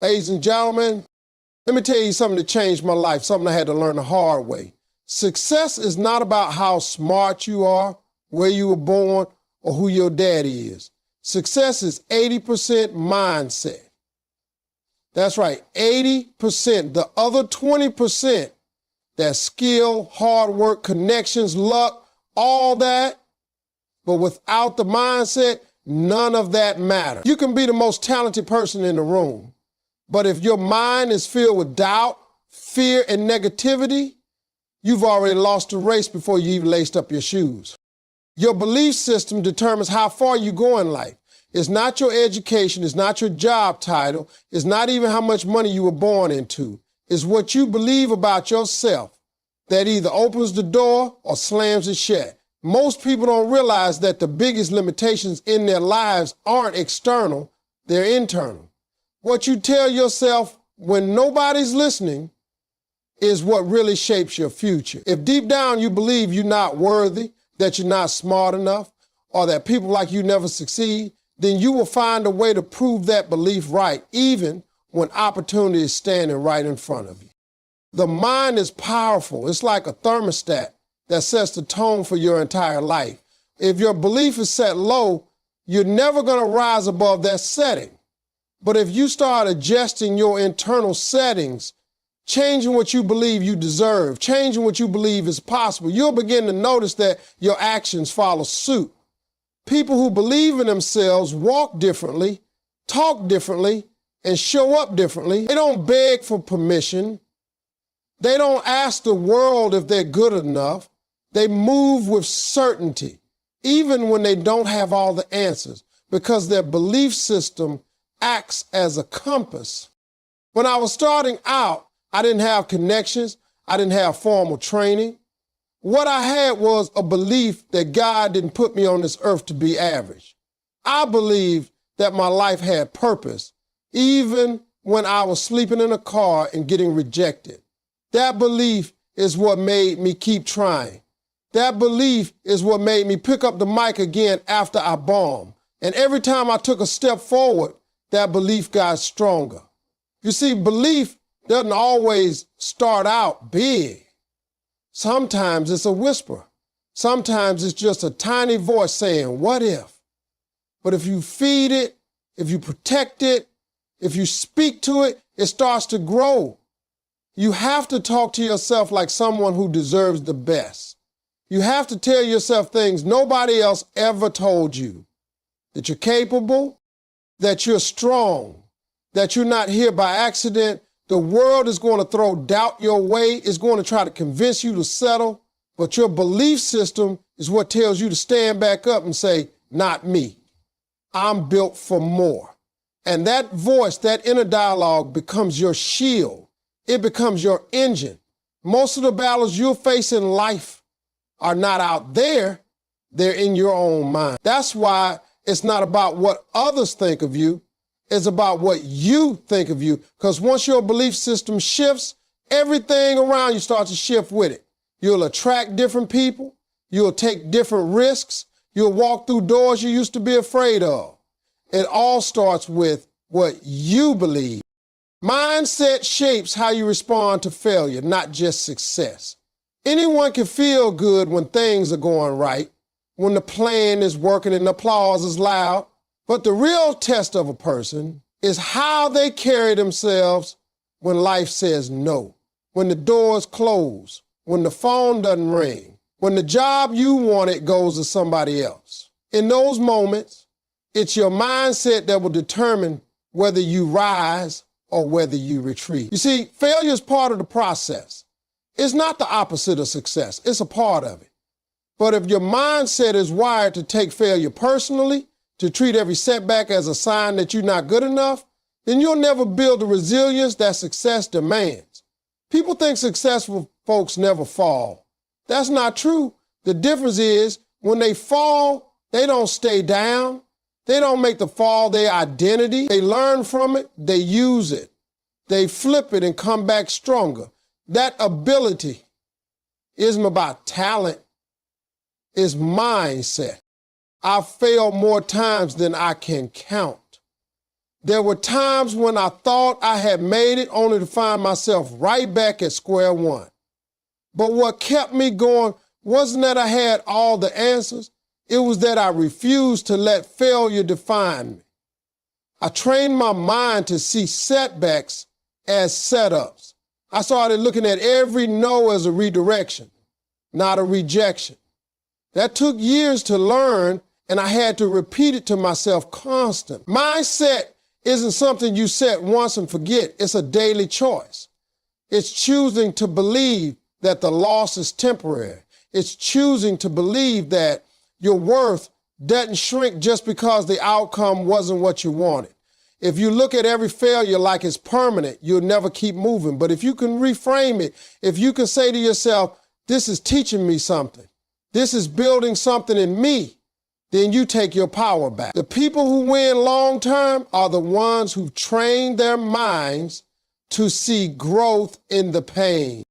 Ladies and gentlemen, let me tell you something that changed my life, something I had to learn the hard way. Success is not about how smart you are, where you were born, or who your daddy is. Success is 80% mindset. That's right, 80%. The other 20%, that's skill, hard work, connections, luck, all that. But without the mindset, none of that matters. You can be the most talented person in the room, but if your mind is filled with doubt, fear, and negativity, you've already lost the race before you even laced up your shoes. Your belief system determines how far you go in life. It's not your education, it's not your job title, it's not even how much money you were born into. It's what you believe about yourself that either opens the door or slams it shut. Most people don't realize that the biggest limitations in their lives aren't external, they're internal. What you tell yourself when nobody's listening is what really shapes your future. If deep down you believe you're not worthy, that you're not smart enough, or that people like you never succeed, then you will find a way to prove that belief right, even when opportunity is standing right in front of you. The mind is powerful. It's like a thermostat that sets the tone for your entire life. If your belief is set low, you're never going to rise above that setting. But if you start adjusting your internal settings, changing what you believe you deserve, changing what you believe is possible, you'll begin to notice that your actions follow suit. People who believe in themselves walk differently, talk differently, and show up differently. They don't beg for permission. They don't ask the world if they're good enough. They move with certainty, even when they don't have all the answers, because their belief system acts as a compass. When I was starting out, I didn't have connections. I didn't have formal training. What I had was a belief that God didn't put me on this earth to be average. I believed that my life had purpose, even when I was sleeping in a car and getting rejected. That belief is what made me keep trying. That belief is what made me pick up the mic again after I bombed. And every time I took a step forward, that belief got stronger. You see, belief doesn't always start out big. Sometimes it's a whisper. Sometimes it's just a tiny voice saying, what if? But if you feed it, if you protect it, if you speak to it, it starts to grow. You have to talk to yourself like someone who deserves the best. You have to tell yourself things nobody else ever told you. That you're capable, that you're strong, that you're not here by accident. The world is going to throw doubt your way. It's going to try to convince you to settle. But your belief system is what tells you to stand back up and say, not me. I'm built for more. And that voice, that inner dialogue becomes your shield. It becomes your engine. Most of the battles you'll face in life are not out there. They're in your own mind. That's why it's not about what others think of you. It's about what you think of you. Because once your belief system shifts, everything around you starts to shift with it. You'll attract different people. You'll take different risks. You'll walk through doors you used to be afraid of. It all starts with what you believe. Mindset shapes how you respond to failure, not just success. Anyone can feel good when things are going right, when the plan is working and the applause is loud. But the real test of a person is how they carry themselves when life says no, when the doors close, when the phone doesn't ring, when the job you wanted goes to somebody else. In those moments, it's your mindset that will determine whether you rise or whether you retreat. You see, failure is part of the process. It's not the opposite of success. It's a part of it. But if your mindset is wired to take failure personally, to treat every setback as a sign that you're not good enough, then you'll never build the resilience that success demands. People think successful folks never fall. That's not true. The difference is when they fall, they don't stay down. They don't make the fall their identity. They learn from it. They use it. They flip it and come back stronger. That ability isn't about talent. It's mindset. I've failed more times than I can count. There were times when I thought I had made it only to find myself right back at square one. But what kept me going wasn't that I had all the answers. It was that I refused to let failure define me. I trained my mind to see setbacks as setups. I started looking at every no as a redirection, not a rejection. That took years to learn, and I had to repeat it to myself constantly. Mindset isn't something you set once and forget. It's a daily choice. It's choosing to believe that the loss is temporary. It's choosing to believe that your worth doesn't shrink just because the outcome wasn't what you wanted. If you look at every failure like it's permanent, you'll never keep moving. But if you can reframe it, if you can say to yourself, this is teaching me something, this is building something in me, then you take your power back. The people who win long term are the ones who train their minds to see growth in the pain.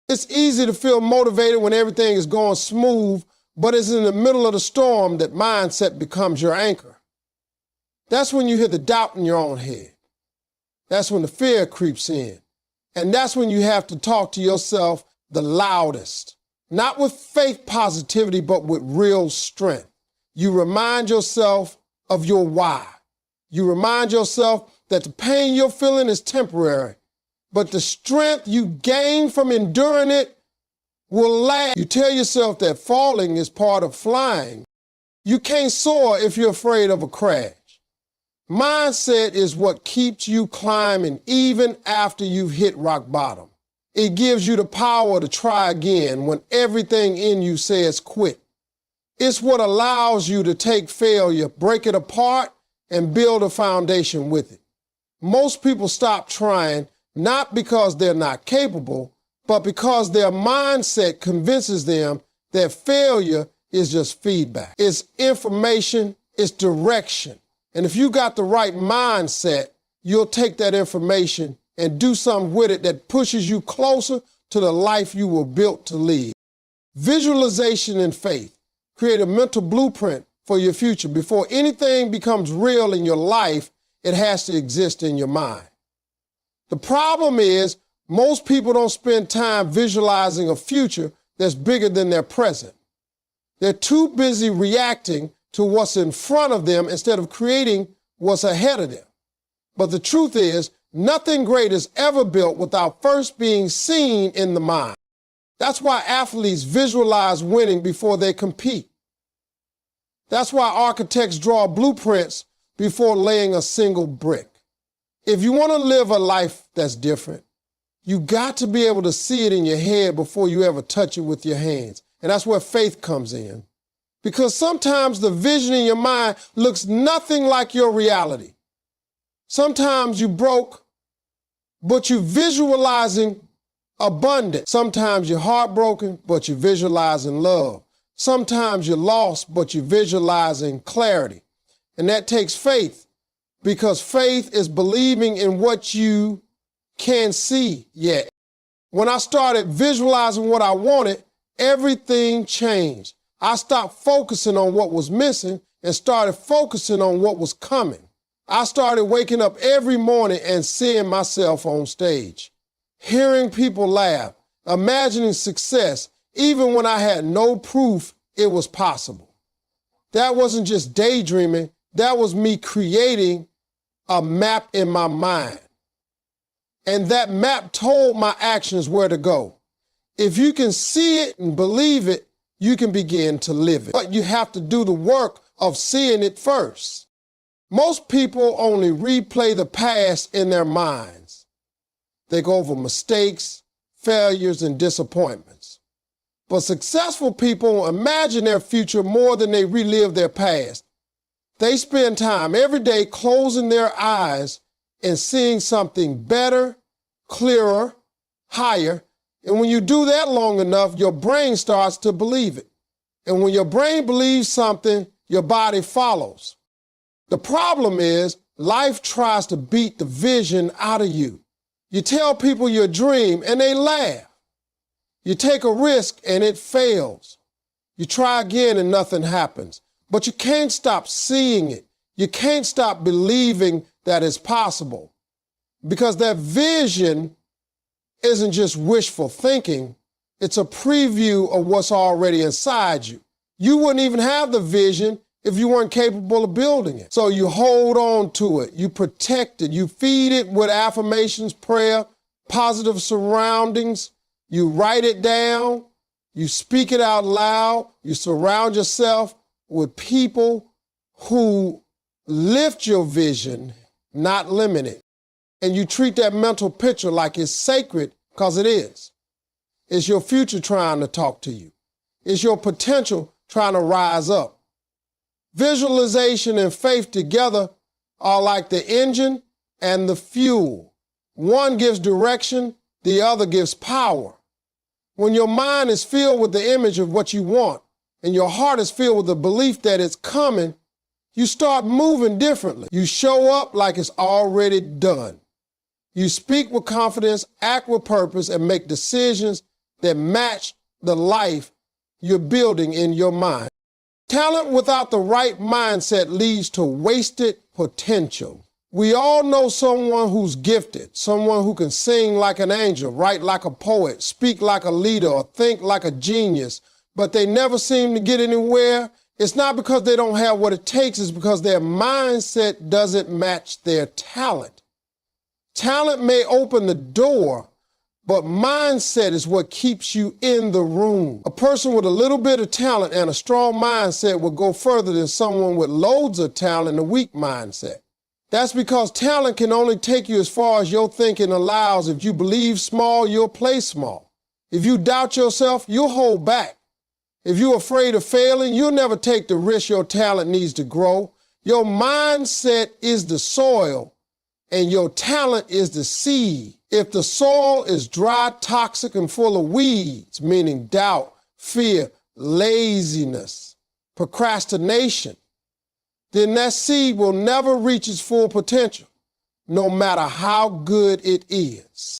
It's easy to feel motivated when everything is going smooth, but it's in the middle of the storm that mindset becomes your anchor. That's when you hear the doubt in your own head. That's when the fear creeps in. And that's when you have to talk to yourself the loudest. Not with fake positivity, but with real strength. You remind yourself of your why. You remind yourself that the pain you're feeling is temporary, but the strength you gain from enduring it will last. You tell yourself that falling is part of flying. You can't soar if you're afraid of a crash. Mindset is what keeps you climbing even after you've hit rock bottom. It gives you the power to try again when everything in you says quit. It's what allows you to take failure, break it apart, and build a foundation with it. Most people stop trying not because they're not capable, but because their mindset convinces them that failure is just feedback. It's information, it's direction. And if you got the right mindset, you'll take that information and do something with it that pushes you closer to the life you were built to lead. Visualization and faith create a mental blueprint for your future. Before anything becomes real in your life, it has to exist in your mind. The problem is most people don't spend time visualizing a future that's bigger than their present. They're too busy reacting to what's in front of them instead of creating what's ahead of them. But the truth is, nothing great is ever built without first being seen in the mind. That's why athletes visualize winning before they compete. That's why architects draw blueprints before laying a single brick. If you want to live a life that's different, you got to be able to see it in your head before you ever touch it with your hands. And that's where faith comes in. Because sometimes the vision in your mind looks nothing like your reality. Sometimes you're broke, but you're visualizing abundance. Sometimes you're heartbroken, but you're visualizing love. Sometimes you're lost, but you're visualizing clarity. And that takes faith, because faith is believing in what you can't see yet. When I started visualizing what I wanted, everything changed. I stopped focusing on what was missing and started focusing on what was coming. I started waking up every morning and seeing myself on stage, hearing people laugh, imagining success, even when I had no proof it was possible. That wasn't just daydreaming, that was me creating a map in my mind. And that map told my actions where to go. If you can see it and believe it, you can begin to live it. But you have to do the work of seeing it first. Most people only replay the past in their minds. They go over mistakes, failures, and disappointments. But successful people imagine their future more than they relive their past. They spend time every day closing their eyes and seeing something better, clearer, higher. And when you do that long enough, your brain starts to believe it. And when your brain believes something, your body follows. The problem is, life tries to beat the vision out of you. You tell people your dream and they laugh. You take a risk and it fails. You try again and nothing happens. But you can't stop seeing it. You can't stop believing that is possible. Because that vision isn't just wishful thinking, it's a preview of what's already inside you. You wouldn't even have the vision if you weren't capable of building it. So you hold on to it, you protect it, you feed it with affirmations, prayer, positive surroundings, you write it down, you speak it out loud, you surround yourself with people who lift your vision, not limit it. And you treat that mental picture like it's sacred, because it is. It's your future trying to talk to you. It's your potential trying to rise up. Visualization and faith together are like the engine and the fuel. One gives direction, the other gives power. When your mind is filled with the image of what you want, and your heart is filled with the belief that it's coming, you start moving differently. You show up like it's already done. You speak with confidence, act with purpose, and make decisions that match the life you're building in your mind. Talent without the right mindset leads to wasted potential. We all know someone who's gifted, someone who can sing like an angel, write like a poet, speak like a leader, or think like a genius, but they never seem to get anywhere. It's not because they don't have what it takes, it's because their mindset doesn't match their talent. Talent may open the door, but mindset is what keeps you in the room. A person with a little bit of talent and a strong mindset will go further than someone with loads of talent and a weak mindset. That's because talent can only take you as far as your thinking allows. If you believe small, you'll play small. If you doubt yourself, you'll hold back. If you're afraid of failing, you'll never take the risk your talent needs to grow. Your mindset is the soil, and your talent is the seed. If the soil is dry, toxic, and full of weeds, meaning doubt, fear, laziness, procrastination, then that seed will never reach its full potential, no matter how good it is.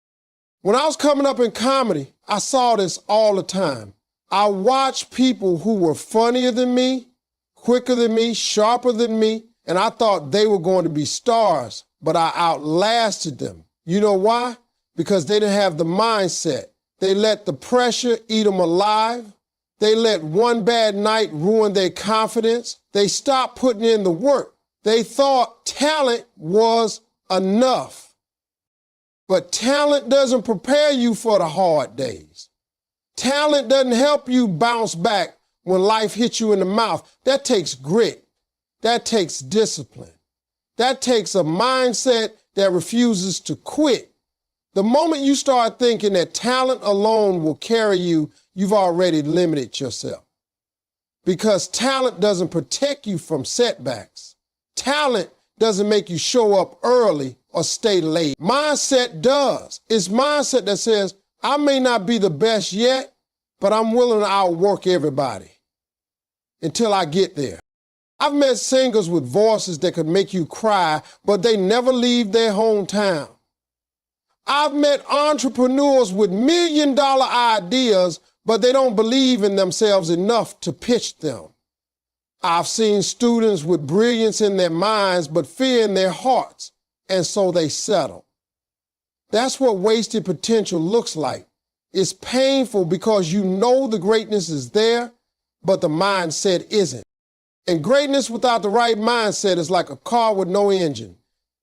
When I was coming up in comedy, I saw this all the time. I watched people who were funnier than me, quicker than me, sharper than me, and I thought they were going to be stars, but I outlasted them. You know why? Because they didn't have the mindset. They let the pressure eat them alive. They let one bad night ruin their confidence. They stopped putting in the work. They thought talent was enough. But talent doesn't prepare you for the hard days. Talent doesn't help you bounce back when life hits you in the mouth. That takes grit. That takes discipline. That takes a mindset that refuses to quit. The moment you start thinking that talent alone will carry you, you've already limited yourself. Because talent doesn't protect you from setbacks. Talent doesn't make you show up early or stay late. Mindset does. It's mindset that says, I may not be the best yet, but I'm willing to outwork everybody until I get there. I've met singers with voices that could make you cry, but they never leave their hometown. I've met entrepreneurs with million-dollar ideas, but they don't believe in themselves enough to pitch them. I've seen students with brilliance in their minds, but fear in their hearts, and so they settle. That's what wasted potential looks like. It's painful because you know the greatness is there, but the mindset isn't. And greatness without the right mindset is like a car with no engine.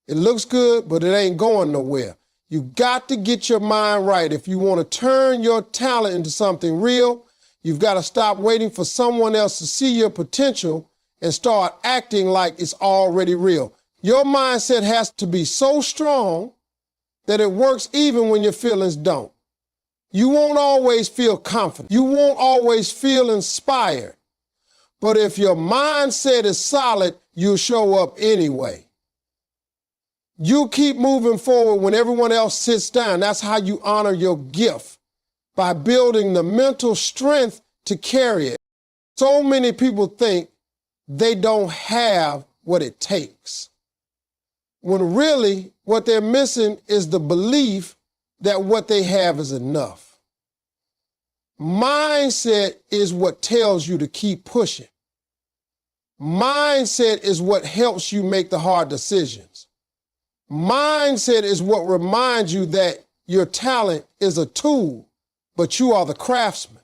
It looks good, but it ain't going nowhere. You got to get your mind right. If you want to turn your talent into something real, you've got to stop waiting for someone else to see your potential and start acting like it's already real. Your mindset has to be so strong that it works even when your feelings don't. You won't always feel confident. You won't always feel inspired. But if your mindset is solid, you'll show up anyway. You keep moving forward when everyone else sits down. That's how you honor your gift, by building the mental strength to carry it. So many people think they don't have what it takes, when really what they're missing is the belief that what they have is enough. Mindset is what tells you to keep pushing. Mindset is what helps you make the hard decisions. Mindset is what reminds you that your talent is a tool, but you are the craftsman.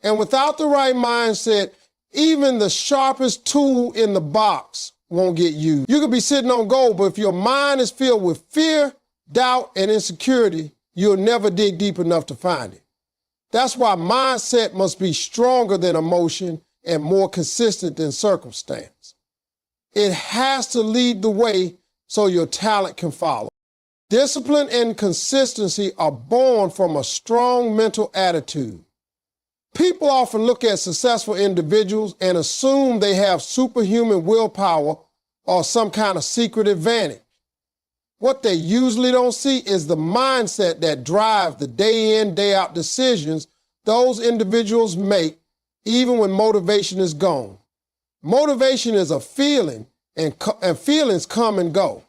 And without the right mindset, even the sharpest tool in the box won't get used. You could be sitting on gold, but if your mind is filled with fear, doubt, and insecurity, you'll never dig deep enough to find it. That's why mindset must be stronger than emotion and more consistent than circumstance. It has to lead the way so your talent can follow. Discipline and consistency are born from a strong mental attitude. People often look at successful individuals and assume they have superhuman willpower or some kind of secret advantage. What they usually don't see is the mindset that drives the day in, day out decisions those individuals make, even when motivation is gone. Motivation is a feeling, and feelings come and go.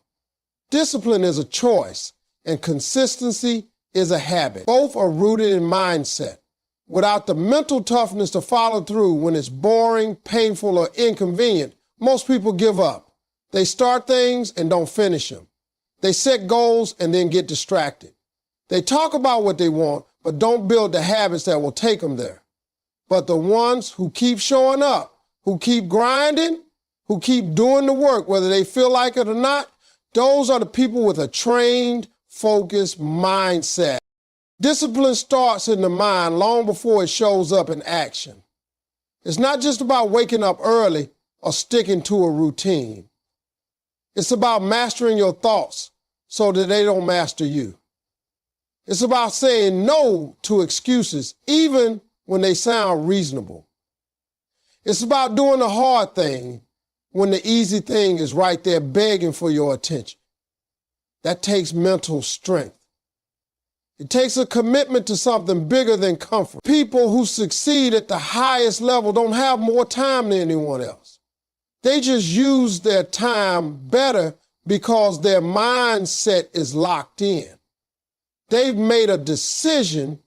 Discipline is a choice, and consistency is a habit. Both are rooted in mindset. Without the mental toughness to follow through when it's boring, painful, or inconvenient, most people give up. They start things and don't finish them. They set goals and then get distracted. They talk about what they want, but don't build the habits that will take them there. But the ones who keep showing up, who keep grinding, who keep doing the work, whether they feel like it or not, those are the people with a trained, focused mindset. Discipline starts in the mind long before it shows up in action. It's not just about waking up early or sticking to a routine. It's about mastering your thoughts so that they don't master you. It's about saying no to excuses, even when they sound reasonable. It's about doing the hard thing when the easy thing is right there begging for your attention. That takes mental strength. It takes a commitment to something bigger than comfort. People who succeed at the highest level don't have more time than anyone else. They just use their time better because their mindset is locked in. They've made a decision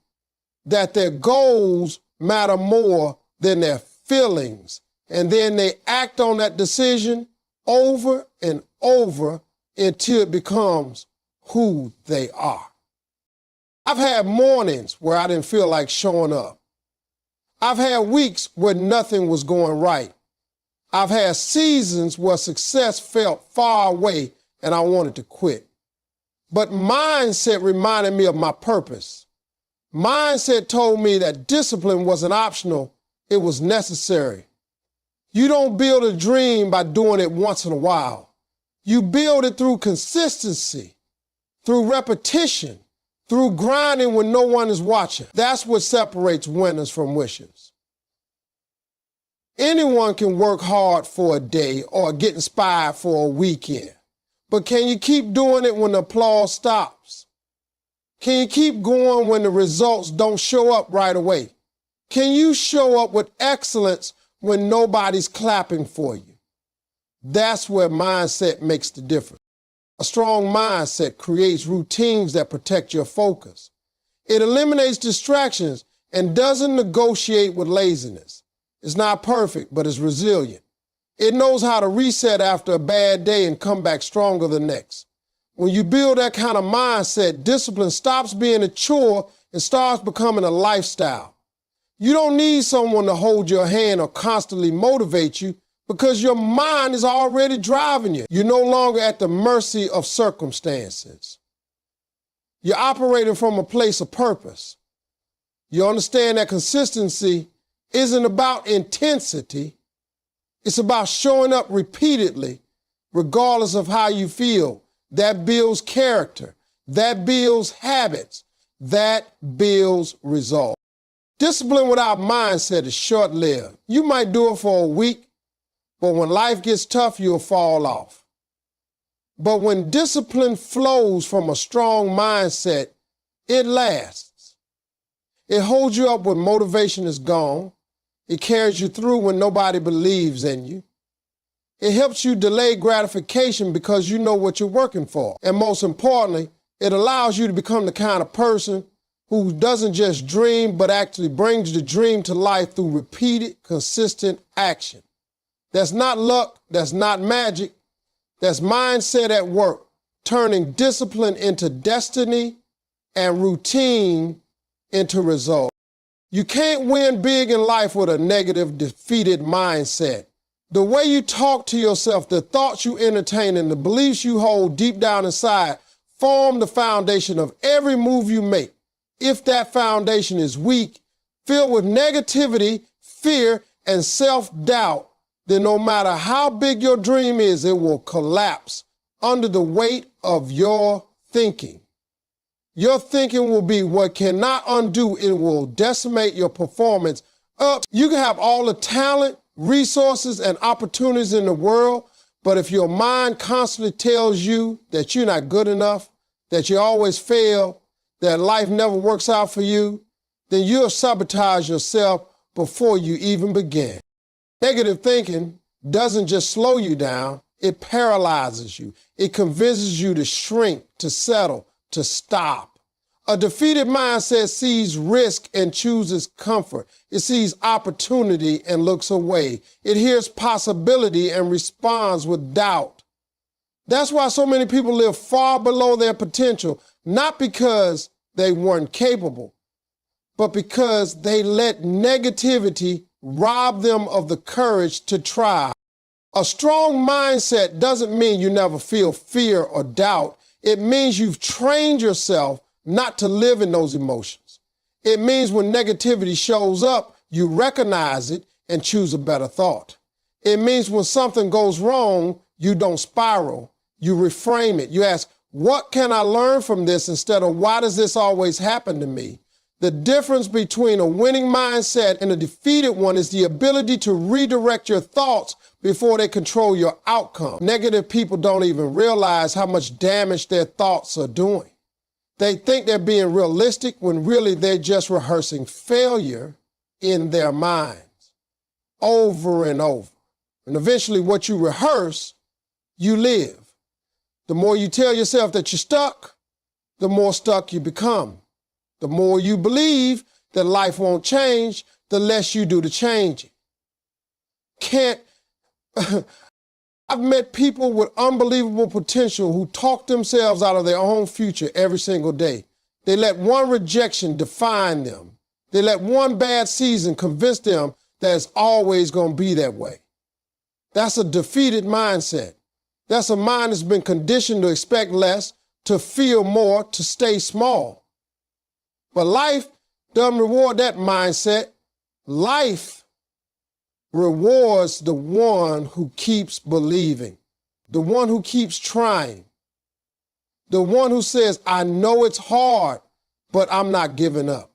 that their goals matter more than their feelings, and then they act on that decision over and over until it becomes who they are. I've had mornings where I didn't feel like showing up. I've had weeks where nothing was going right. I've had seasons where success felt far away and I wanted to quit. But mindset reminded me of my purpose. Mindset told me that discipline wasn't optional, it was necessary. You don't build a dream by doing it once in a while. You build it through consistency, through repetition, through grinding when no one is watching. That's what separates winners from wishers. Anyone can work hard for a day or get inspired for a weekend. But can you keep doing it when the applause stops? Can you keep going when the results don't show up right away? Can you show up with excellence when nobody's clapping for you? That's where mindset makes the difference. A strong mindset creates routines that protect your focus. It eliminates distractions and doesn't negotiate with laziness. It's not perfect, but it's resilient. It knows how to reset after a bad day and come back stronger the next. When you build that kind of mindset, discipline stops being a chore and starts becoming a lifestyle. You don't need someone to hold your hand or constantly motivate you because your mind is already driving you. You're no longer at the mercy of circumstances. You're operating from a place of purpose. You understand that consistency isn't about intensity. It's about showing up repeatedly, regardless of how you feel. That builds character. That builds habits. That builds results. Discipline without mindset is short-lived. You might do it for a week, but when life gets tough, you'll fall off. But when discipline flows from a strong mindset, it lasts. It holds you up when motivation is gone. It carries you through when nobody believes in you. It helps you delay gratification because you know what you're working for. And most importantly, it allows you to become the kind of person who doesn't just dream, but actually brings the dream to life through repeated, consistent action. That's not luck. That's not magic. That's mindset at work. turning discipline into destiny and routine into result. You can't win big in life with a negative, defeated mindset. The way you talk to yourself, the thoughts you entertain, and the beliefs you hold deep down inside form the foundation of every move you make. If that foundation is weak, filled with negativity, fear, and self-doubt, then no matter how big your dream is, it will collapse under the weight of your thinking. Your thinking will be what cannot undo. It will decimate your performance up. You can have all the talent, resources, and opportunities in the world, but if your mind constantly tells you that you're not good enough, that you always fail, that life never works out for you, then you'll sabotage yourself before you even begin. Negative thinking doesn't just slow you down, it paralyzes you. It convinces you to shrink, to settle, to stop. A defeated mindset sees risk and chooses comfort. It sees opportunity and looks away. It hears possibility and responds with doubt. That's why so many people live far below their potential, not because they weren't capable, but because they let negativity rob them of the courage to try. A strong mindset doesn't mean you never feel fear or doubt. It means you've trained yourself not to live in those emotions. It means when negativity shows up, you recognize it and choose a better thought. It means when something goes wrong, you don't spiral. You reframe it. You ask, what can I learn from this instead of why does this always happen to me? The difference between a winning mindset and a defeated one is the ability to redirect your thoughts before they control your outcome. Negative people don't even realize how much damage their thoughts are doing. They think they're being realistic when really they're just rehearsing failure in their minds over and over. And eventually what you rehearse, you live. The more you tell yourself that you're stuck, the more stuck you become. The more you believe that life won't change, the less you do to change it. I've met people with unbelievable potential who talk themselves out of their own future every single day. They let one rejection define them. They let one bad season convince them that it's always going to be that way. That's a defeated mindset. That's a mind that's been conditioned to expect less, to feel more, to stay small. But life doesn't reward that mindset. Life rewards the one who keeps believing, the one who keeps trying, the one who says, I know it's hard, but I'm not giving up.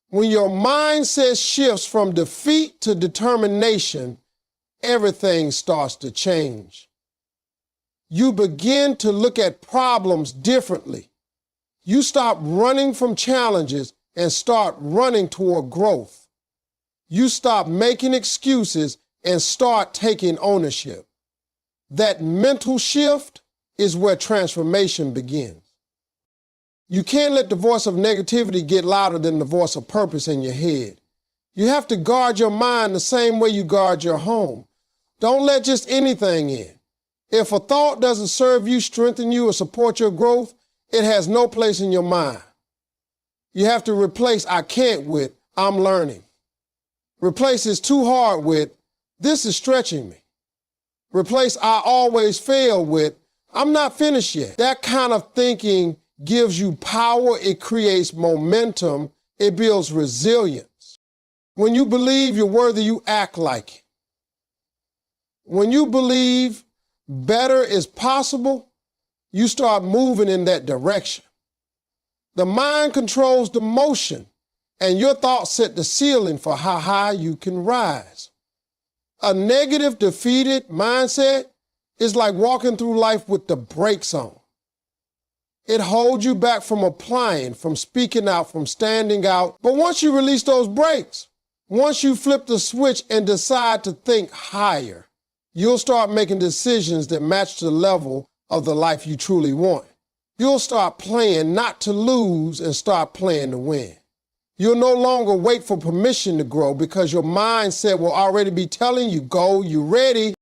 When your mindset shifts from defeat to determination, everything starts to change. You begin to look at problems differently. You stop running from challenges and start running toward growth. You stop making excuses and start taking ownership. That mental shift is where transformation begins. You can't let the voice of negativity get louder than the voice of purpose in your head. You have to guard your mind the same way you guard your home. Don't let just anything in. If a thought doesn't serve you, strengthen you, or support your growth, it has no place in your mind. You have to replace I can't with I'm learning. Replace it's too hard with this is stretching me. Replace I always fail with I'm not finished yet. That kind of thinking gives you power. It creates momentum. It builds resilience. When you believe you're worthy, you act like it. When you believe better is possible, you start moving in that direction. The mind controls the motion, and your thoughts set the ceiling for how high you can rise. A negative, defeated mindset is like walking through life with the brakes on. It holds you back from applying, from speaking out, from standing out. But once you release those brakes, once you flip the switch and decide to think higher, you'll start making decisions that match the level of the life you truly want. You'll start playing not to lose and start playing to win. You'll no longer wait for permission to grow because your mindset will already be telling you, go, you ready.